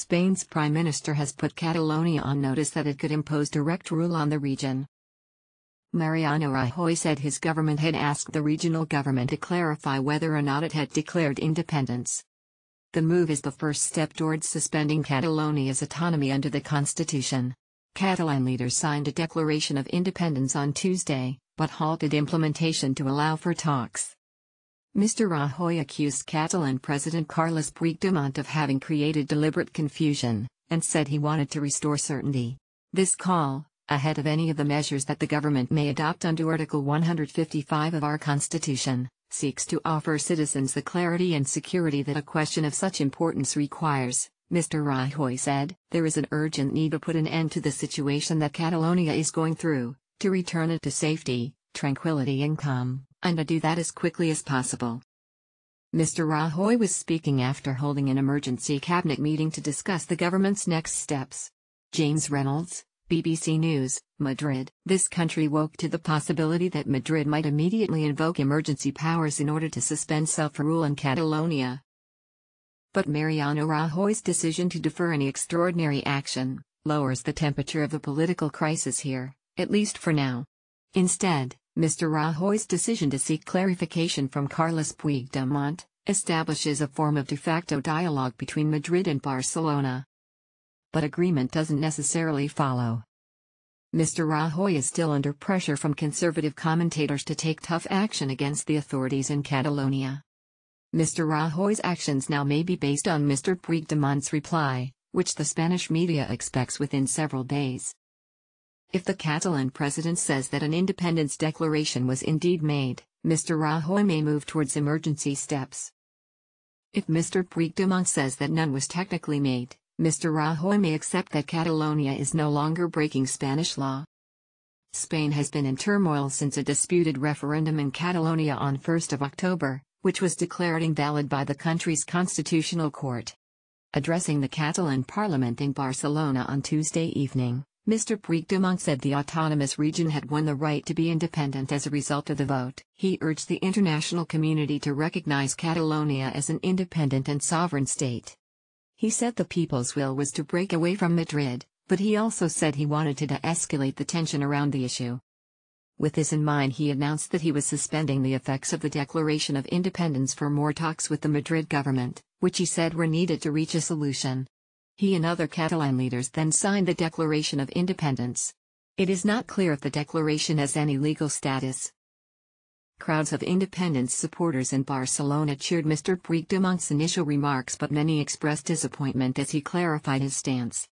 Spain's prime minister has put Catalonia on notice that it could impose direct rule on the region. Mariano Rajoy said his government had asked the regional government to clarify whether or not it had declared independence. The move is the first step towards suspending Catalonia's autonomy under the constitution. Catalan leaders signed a declaration of independence on Tuesday, but halted implementation to allow for talks. Mr. Rajoy accused Catalan President Carles Puigdemont of having created deliberate confusion, and said he wanted to restore certainty. This call, ahead of any of the measures that the government may adopt under Article 155 of our Constitution, seeks to offer citizens the clarity and security that a question of such importance requires. Mr. Rajoy said, "There is an urgent need to put an end to the situation that Catalonia is going through, to return it to safety, tranquility and calm, and to do that as quickly as possible." Mr. Rajoy was speaking after holding an emergency cabinet meeting to discuss the government's next steps. James Reynolds, BBC News, Madrid. This country woke to the possibility that Madrid might immediately invoke emergency powers in order to suspend self-rule in Catalonia. But Mariano Rajoy's decision to defer any extraordinary action lowers the temperature of the political crisis here, at least for now. Instead, Mr. Rajoy's decision to seek clarification from Carles Puigdemont establishes a form of de facto dialogue between Madrid and Barcelona. But agreement doesn't necessarily follow. Mr. Rajoy is still under pressure from conservative commentators to take tough action against the authorities in Catalonia. Mr. Rajoy's actions now may be based on Mr. Puigdemont's reply, which the Spanish media expects within several days. If the Catalan president says that an independence declaration was indeed made, Mr. Rajoy may move towards emergency steps. If Mr. Puigdemont says that none was technically made, Mr. Rajoy may accept that Catalonia is no longer breaking Spanish law. Spain has been in turmoil since a disputed referendum in Catalonia on 1 October, which was declared invalid by the country's constitutional court. Addressing the Catalan parliament in Barcelona on Tuesday evening, Mr. Puigdemont said the autonomous region had won the right to be independent as a result of the vote. He urged the international community to recognize Catalonia as an independent and sovereign state. He said the people's will was to break away from Madrid, but he also said he wanted to de-escalate the tension around the issue. With this in mind, he announced that he was suspending the effects of the Declaration of Independence for more talks with the Madrid government, which he said were needed to reach a solution. He and other Catalan leaders then signed the Declaration of Independence. It is not clear if the declaration has any legal status. Crowds of independence supporters in Barcelona cheered Mr. Puigdemont's initial remarks, but many expressed disappointment as he clarified his stance.